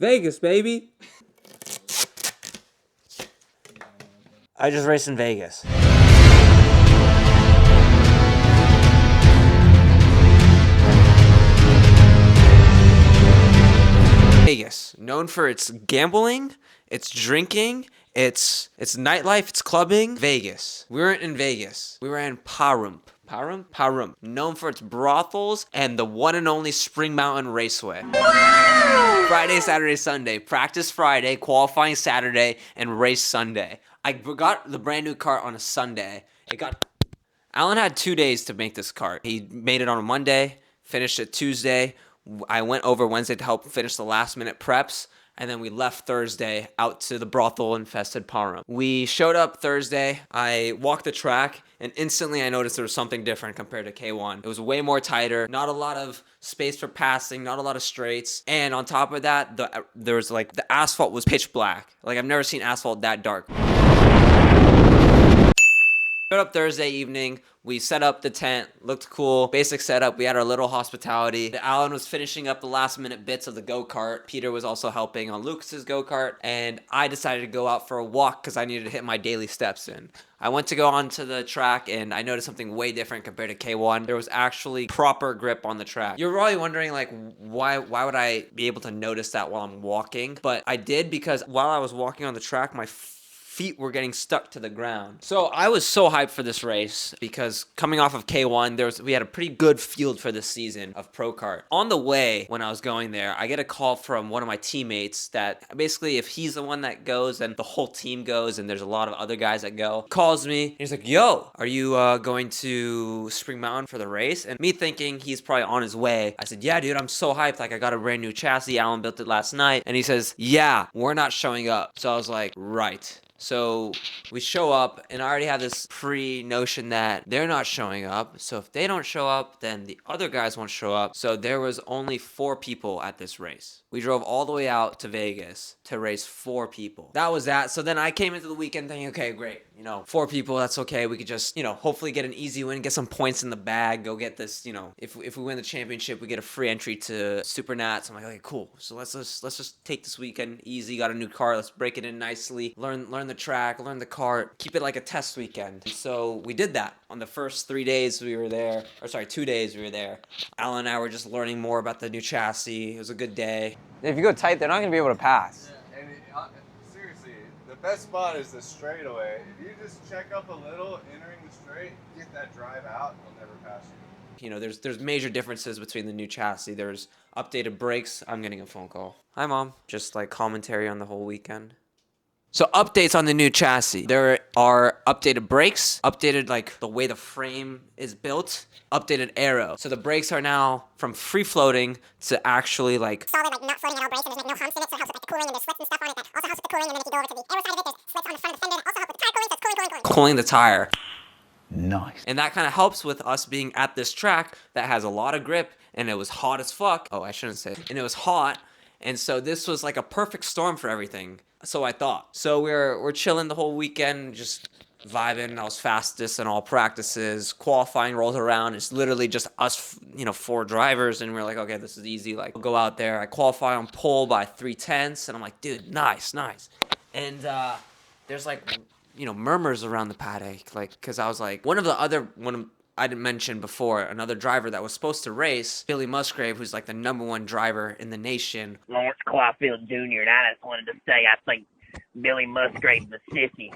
Vegas, baby. I just raced in Vegas. Vegas, known for its gambling, its drinking, its nightlife, its clubbing. Vegas. We weren't in Vegas. We were in Pahrump. Pahrump. Known for its brothels and the one and only Spring Mountain Raceway. Wow! Friday, Saturday, Sunday. Practice Friday, qualifying Saturday, and race Sunday. I got the brand new cart on a Sunday. Alan had 2 days to make this cart. He made it on a Monday, finished it Tuesday. I went over Wednesday to help finish the last minute preps, and then we left Thursday out to the brothel infested Pahrump. We showed up Thursday. I walked the track, and instantly I noticed there was something different compared to K1. It was way more tighter, not a lot of space for passing, not a lot of straights, and on top of that, the asphalt was pitch black. Like, I've never seen asphalt that dark. Showed up Thursday evening. We set up the tent, looked cool, basic setup. We had our little hospitality. Alan was finishing up the last minute bits of the go-kart. Peter was also helping on Lucas's go-kart, and I decided to go out for a walk because I needed to hit my daily steps in. I went to go onto the track, and I noticed something way different compared to K1. There was actually proper grip on the track. You're probably wondering, like, why would I be able to notice that while I'm walking? But I did, because while I was walking on the track, my feet were getting stuck to the ground. So I was so hyped for this race because coming off of K1, we had a pretty good field for this season of Pro Kart. On the way, when I was going there, I get a call from one of my teammates that basically, if he's the one that goes, then the whole team goes, and there's a lot of other guys that go. Calls me, and he's like, yo, are you going to Spring Mountain for the race? And me thinking he's probably on his way, I said, yeah, dude, I'm so hyped. Like, I got a brand new chassis. Alan built it last night. And he says, yeah, we're not showing up. So I was like, right. So we show up, and I already had this pre-notion that they're not showing up. So if they don't show up, then the other guys won't show up. So there was only 4 people at this race. We drove all the way out to Vegas to race 4 people. That was that. So then I came into the weekend thinking, okay, great. 4 people, that's okay. We could just, hopefully get an easy win, get some points in the bag, go get this, if we win the championship, we get a free entry to Super Nats. I'm like, okay, cool. So let's just take this weekend easy. Got a new car. Let's break it in nicely. Learn the track, learn the kart, keep it like a test weekend. So we did that. On the first 3 days we were there, 2 days we were there. Alan and I were just learning more about the new chassis. It was a good day. If you go tight, they're not going to be able to pass. Yeah, and seriously, the best spot is the straightaway. If you just check up a little, entering the straight, get that drive out, they'll never pass you. There's major differences between the new chassis. There's updated brakes. I'm getting a phone call. Hi, Mom. Just like commentary on the whole weekend. So updates on the new chassis. There are updated brakes, updated like the way the frame is built, updated aero. So the brakes are now from free floating to actually like solid, like not floating at all brakes, and there's like no humps in it, so it helps with like the cooling, and there's slits and stuff on it that also helps with the cooling. And then if you go over to the aero side of it, there's slits on the front of the fender that also help with the tire cooling, so it's cooling the tire. Nice. And that kind of helps with us being at this track that has a lot of grip, and it was hot as fuck. Oh, I shouldn't say it. And it was hot, and so this was like a perfect storm for everything. So I thought. So we're chilling the whole weekend, just vibing. I was fastest in all practices. Qualifying rolls around. It's literally just us, 4 drivers, and we're like, okay, this is easy. Like, we'll go out there. I qualify on pole by 3/10, and I'm like, dude, nice. And there's like, murmurs around the paddock, like, because I was like, I didn't mention before, another driver that was supposed to race, Billy Musgrave, who's like the #1 driver in the nation. Lawrence Clawfield Jr., and I just wanted to say I think Billy Musgrave's a sissy.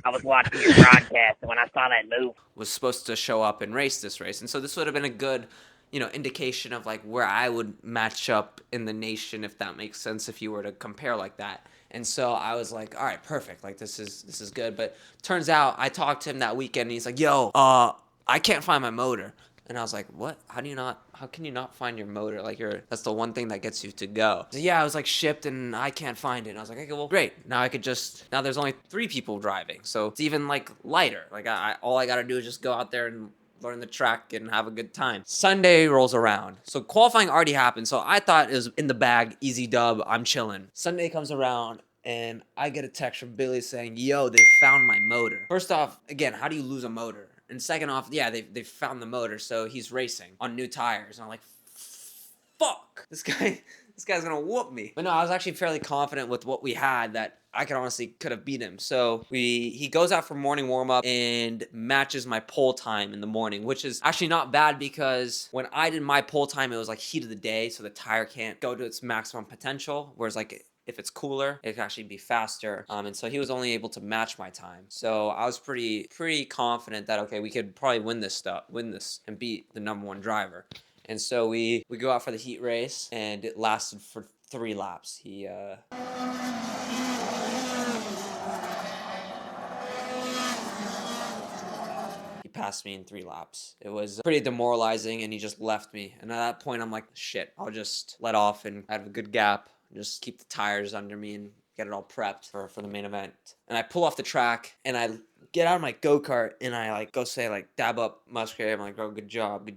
I was watching your broadcast, and when I saw that move, was supposed to show up and race this race. And so this would have been a good, indication of like where I would match up in the nation, if that makes sense, if you were to compare like that. And so I was like, all right, perfect. Like, this is good. But turns out I talked to him that weekend, and he's like, yo, I can't find my motor. And I was like, what? How can you not find your motor? Like, that's the one thing that gets you to go. So, yeah, I was like shipped and I can't find it. And I was like, okay, well, great. Now there's only 3 people driving. So it's even like lighter. Like, all I got to do is just go out there and learn the track and have a good time. Sunday rolls around. So qualifying already happened. So I thought it was in the bag, easy dub, I'm chilling. Sunday comes around, and I get a text from Billy saying, yo, they found my motor. First off, again, how do you lose a motor? And second off, yeah, they found the motor, so he's racing on new tires. And I'm like, fuck. this guy's gonna whoop me. But no, I was actually fairly confident with what we had that I could have beat him. So he goes out for morning warm up and matches my pole time in the morning, which is actually not bad because when I did my pole time, it was like heat of the day, so the tire can't go to its maximum potential. Whereas like if it's cooler, it can actually be faster. And so he was only able to match my time. So I was pretty confident that okay, we could probably win this, and beat the #1 driver. And so we go out for the heat race, and it lasted for 3 laps. He passed me in 3 laps. It was pretty demoralizing, and he just left me. And at that point, I'm like, shit, I'll just let off and have a good gap, just keep the tires under me and get it all prepped for the main event. And I pull off the track, and I get out of my go-kart, and I like go say like dab up Musgrave. I'm like, oh, good job.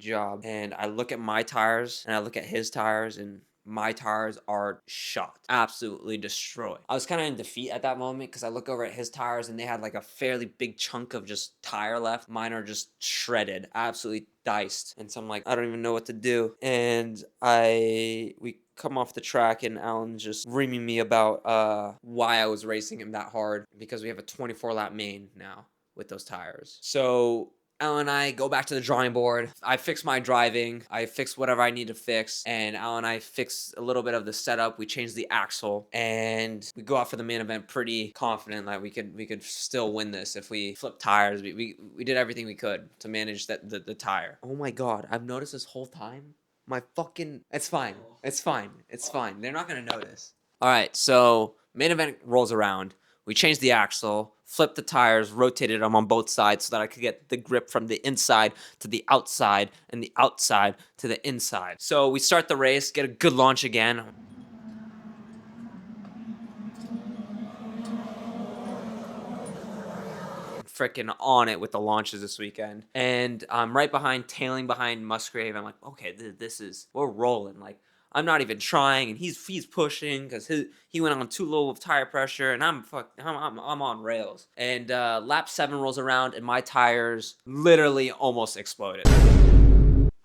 And I look at my tires, and I look at his tires, and my tires are shot, absolutely destroyed. I was kind of in defeat at that moment because I look over at his tires and they had like a fairly big chunk of just tire left. Mine are just shredded, absolutely diced. And so I'm like, I don't even know what to do. And we come off the track and Alan's just reaming me about why I was racing him that hard because we have a 24-lap main now with those tires. So Alan and I go back to the drawing board. I fix my driving. I fix whatever I need to fix. And Alan and I fix a little bit of the setup. We change the axle. And we go out for the main event pretty confident that we could still win this if we flip tires. We did everything we could to manage the tire. Oh my God. I've noticed this whole time. It's fine. They're not going to notice. All right. So main event rolls around. We changed the axle, flipped the tires, rotated them on both sides so that I could get the grip from the inside to the outside and the outside to the inside. So we start the race, get a good launch again. Freaking on it with the launches this weekend. And I'm right behind, tailing behind Musgrave. I'm like, okay, we're rolling. Like, I'm not even trying, and he's pushing because he went on too low of tire pressure, and I'm on rails. And lap 7 rolls around, and my tires literally almost exploded.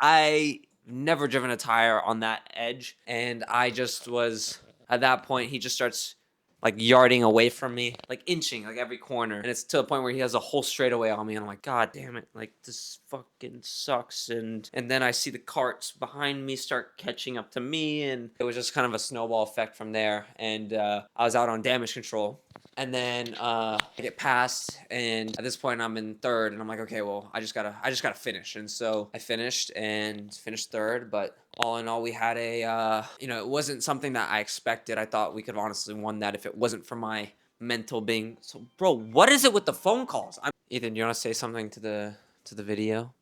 I never driven a tire on that edge, and I just was at that point. He just starts like yarding away from me, like inching, like every corner. And it's to the point where he has a whole straightaway on me. And I'm like, God damn it. Like, this fucking sucks. And then I see the carts behind me start catching up to me. And it was just kind of a snowball effect from there. And I was out on damage control. And then I get passed, and at this point I'm in 3rd, and I'm like, okay, well, I just gotta finish. And so I finished 3rd, but all in all, we had it wasn't something that I expected. I thought we could have honestly won that if it wasn't for my mental being. So, bro, what is it with the phone calls? Ethan, do you want to say something to the video?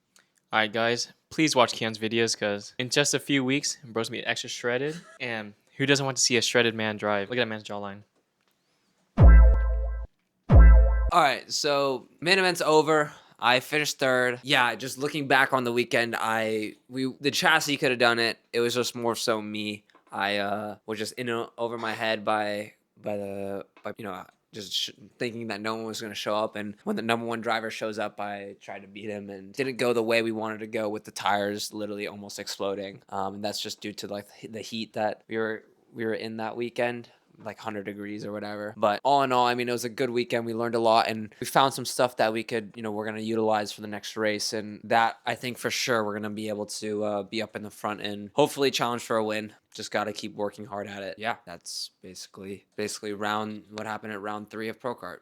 Alright guys, please watch Keon's videos because in just a few weeks, bro's gonna be extra shredded. And who doesn't want to see a shredded man drive? Look at that man's jawline. All right, so main event's over. I finished 3rd. Yeah, just looking back on the weekend, the chassis could have done it. It was just more so me. I was just over my head by just thinking that no one was going to show up. And when the #1 driver shows up, I tried to beat him and didn't go the way we wanted to go with the tires literally almost exploding. And that's just due to like the heat that we were in that weekend. Like 100 degrees or whatever. But all in all, I mean, it was a good weekend. We learned a lot, and we found some stuff that we could, we're going to utilize for the next race. And that, I think for sure, we're going to be able to be up in the front and hopefully challenge for a win. Just got to keep working hard at it. Yeah, that's basically what happened at round 3 of Pro Kart.